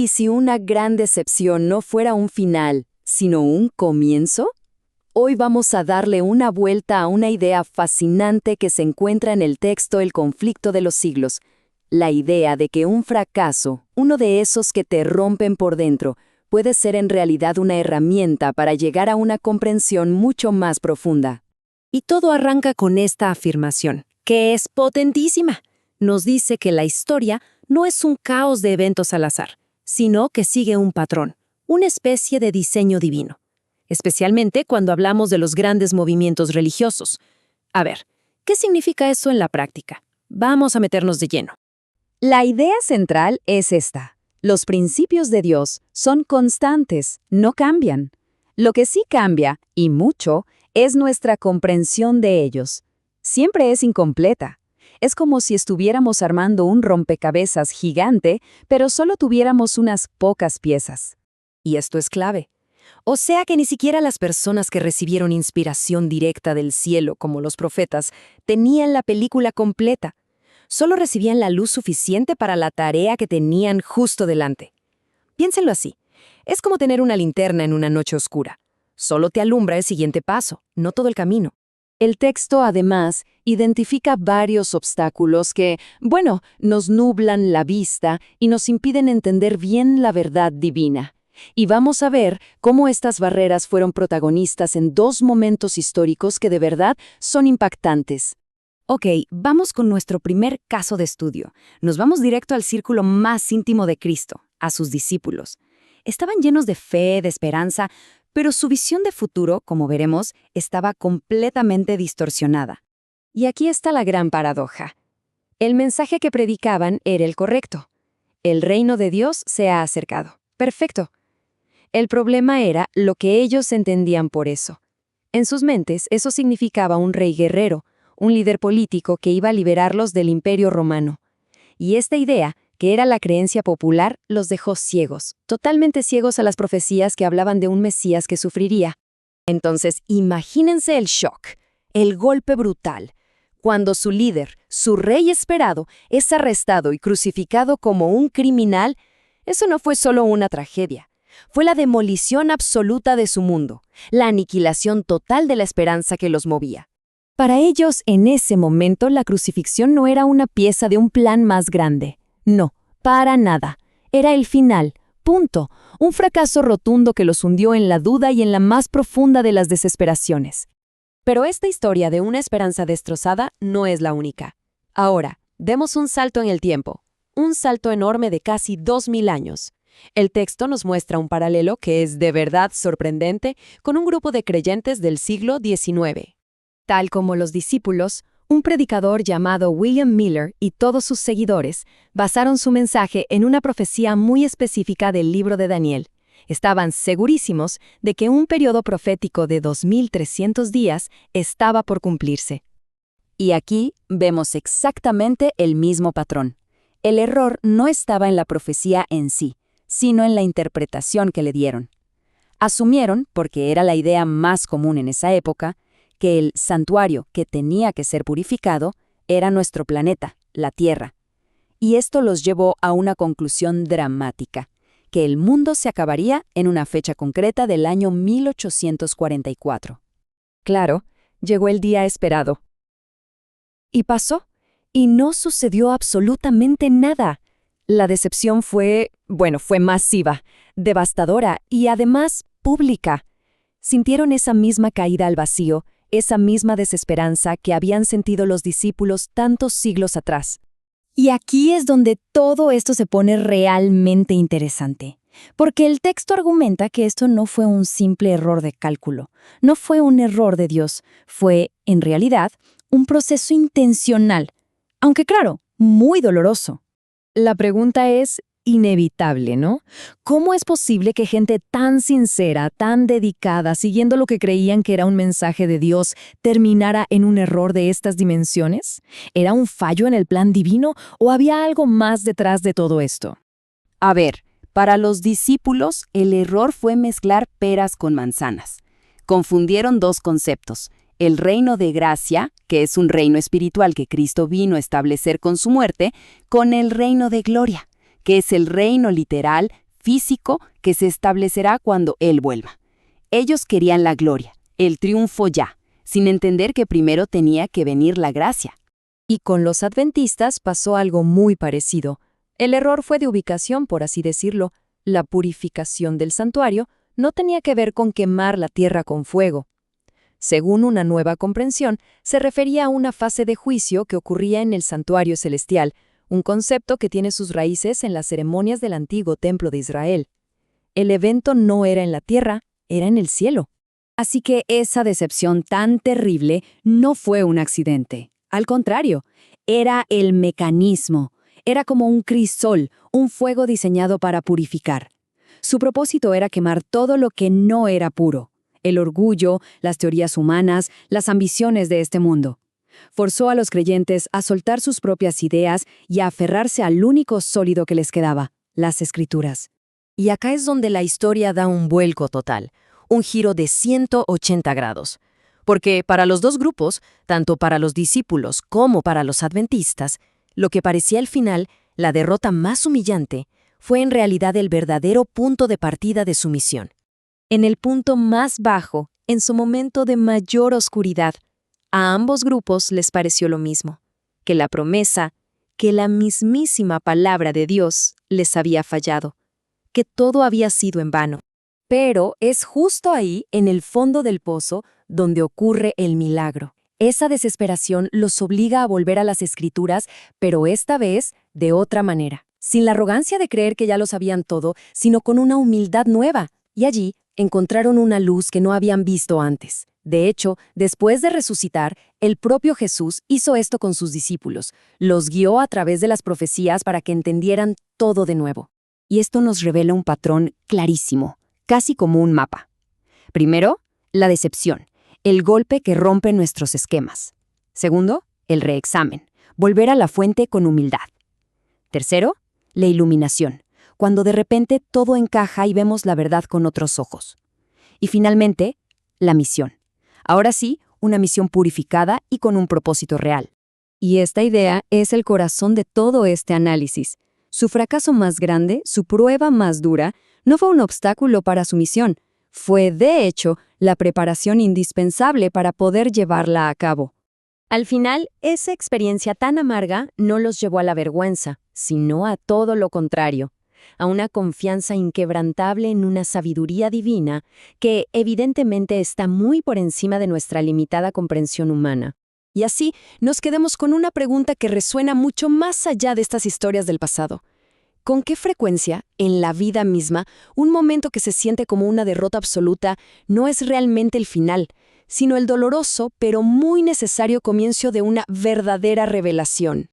¿Y si una gran decepción no fuera un final, sino un comienzo? Hoy vamos a darle una vuelta a una idea fascinante que se encuentra en el texto El conflicto de los siglos. La idea de que un fracaso, uno de esos que te rompen por dentro, puede ser en realidad una herramienta para llegar a una comprensión mucho más profunda. Y todo arranca con esta afirmación, que es potentísima. Nos dice que la historia no es un caos de eventos al azar, sino que sigue un patrón, una especie de diseño divino. Especialmente cuando hablamos de los grandes movimientos religiosos. A ver, ¿qué significa eso en la práctica? Vamos a meternos de lleno. La idea central es esta. Los principios de Dios son constantes, no cambian. Lo que sí cambia, y mucho, es nuestra comprensión de ellos. Siempre es incompleta. Es como si estuviéramos armando un rompecabezas gigante, pero solo tuviéramos unas pocas piezas. Y esto es clave. O sea que ni siquiera las personas que recibieron inspiración directa del cielo, como los profetas, tenían la película completa. Solo recibían la luz suficiente para la tarea que tenían justo delante. Piénsenlo así. Es como tener una linterna en una noche oscura. Solo te alumbra el siguiente paso, no todo el camino. El texto, además, identifica varios obstáculos que, nos nublan la vista y nos impiden entender bien la verdad divina. Y vamos a ver cómo estas barreras fueron protagonistas en dos momentos históricos que de verdad son impactantes. Ok, vamos con nuestro primer caso de estudio. Nos vamos directo al círculo más íntimo de Cristo, a sus discípulos. Estaban llenos de fe, de esperanza, pero su visión de futuro, como veremos, estaba completamente distorsionada. Y aquí está la gran paradoja. El mensaje que predicaban era el correcto. El reino de Dios se ha acercado. Perfecto. El problema era lo que ellos entendían por eso. En sus mentes, eso significaba un rey guerrero, un líder político que iba a liberarlos del Imperio Romano. Y esta idea, que era la creencia popular, los dejó ciegos, totalmente ciegos a las profecías que hablaban de un Mesías que sufriría. Entonces, imagínense el shock, el golpe brutal, cuando su líder, su rey esperado, es arrestado y crucificado como un criminal. Eso no fue solo una tragedia. Fue la demolición absoluta de su mundo, la aniquilación total de la esperanza que los movía. Para ellos, en ese momento, la crucifixión no era una pieza de un plan más grande. No, para nada. Era el final. Punto. Un fracaso rotundo que los hundió en la duda y en la más profunda de las desesperaciones. Pero esta historia de una esperanza destrozada no es la única. Ahora, demos un salto en el tiempo. Un salto enorme de casi 2000 años. El texto nos muestra un paralelo que es de verdad sorprendente con un grupo de creyentes del siglo XIX. Tal como los discípulos, un predicador llamado William Miller y todos sus seguidores basaron su mensaje en una profecía muy específica del libro de Daniel. Estaban segurísimos de que un periodo profético de 2300 días estaba por cumplirse. Y aquí vemos exactamente el mismo patrón. El error no estaba en la profecía en sí, sino en la interpretación que le dieron. Asumieron, porque era la idea más común en esa época, que el santuario que tenía que ser purificado era nuestro planeta, la Tierra. Y esto los llevó a una conclusión dramática, que el mundo se acabaría en una fecha concreta del año 1844. Claro, llegó el día esperado. Y pasó, y no sucedió absolutamente nada. La decepción fue masiva, devastadora y además pública. Sintieron esa misma caída al vacío, esa misma desesperanza que habían sentido los discípulos tantos siglos atrás. Y aquí es donde todo esto se pone realmente interesante, porque el texto argumenta que esto no fue un simple error de cálculo, no fue un error de Dios, fue, en realidad, un proceso intencional, aunque claro, muy doloroso. La pregunta es inevitable, ¿no? ¿Cómo es posible que gente tan sincera, tan dedicada, siguiendo lo que creían que era un mensaje de Dios, terminara en un error de estas dimensiones? ¿Era un fallo en el plan divino o había algo más detrás de todo esto? A ver, para los discípulos, el error fue mezclar peras con manzanas. Confundieron dos conceptos: el reino de gracia, que es un reino espiritual que Cristo vino a establecer con su muerte, con el reino de gloria, que es el reino literal, físico que se establecerá cuando Él vuelva. Ellos querían la gloria, el triunfo ya, sin entender que primero tenía que venir la gracia. Y con los adventistas pasó algo muy parecido. El error fue de ubicación, por así decirlo. La purificación del santuario no tenía que ver con quemar la tierra con fuego. Según una nueva comprensión, se refería a una fase de juicio que ocurría en el santuario celestial, un concepto que tiene sus raíces en las ceremonias del antiguo templo de Israel. El evento no era en la tierra, era en el cielo. Así que esa decepción tan terrible no fue un accidente. Al contrario, era el mecanismo. Era como un crisol, un fuego diseñado para purificar. Su propósito era quemar todo lo que no era puro. El orgullo, las teorías humanas, las ambiciones de este mundo. Forzó a los creyentes a soltar sus propias ideas y a aferrarse al único sólido que les quedaba, las Escrituras. Y acá es donde la historia da un vuelco total, un giro de 180 grados. Porque para los dos grupos, tanto para los discípulos como para los adventistas, lo que parecía al final, la derrota más humillante, fue en realidad el verdadero punto de partida de su misión. En el punto más bajo, en su momento de mayor oscuridad, a ambos grupos les pareció lo mismo, que la promesa, que la mismísima palabra de Dios les había fallado, que todo había sido en vano. Pero es justo ahí, en el fondo del pozo, donde ocurre el milagro. Esa desesperación los obliga a volver a las Escrituras, pero esta vez de otra manera, sin la arrogancia de creer que ya lo sabían todo, sino con una humildad nueva. Y allí encontraron una luz que no habían visto antes. De hecho, después de resucitar, el propio Jesús hizo esto con sus discípulos. Los guió a través de las profecías para que entendieran todo de nuevo. Y esto nos revela un patrón clarísimo, casi como un mapa. Primero, la decepción, el golpe que rompe nuestros esquemas. Segundo, el reexamen, volver a la fuente con humildad. Tercero, la iluminación, cuando de repente todo encaja y vemos la verdad con otros ojos. Y finalmente, la misión. Ahora sí, una misión purificada y con un propósito real. Y esta idea es el corazón de todo este análisis. Su fracaso más grande, su prueba más dura, no fue un obstáculo para su misión. Fue, de hecho, la preparación indispensable para poder llevarla a cabo. Al final, esa experiencia tan amarga no los llevó a la vergüenza, sino a todo lo contrario, a una confianza inquebrantable en una sabiduría divina que evidentemente está muy por encima de nuestra limitada comprensión humana. Y así nos quedamos con una pregunta que resuena mucho más allá de estas historias del pasado. ¿Con qué frecuencia, en la vida misma, un momento que se siente como una derrota absoluta no es realmente el final, sino el doloroso pero muy necesario comienzo de una verdadera revelación?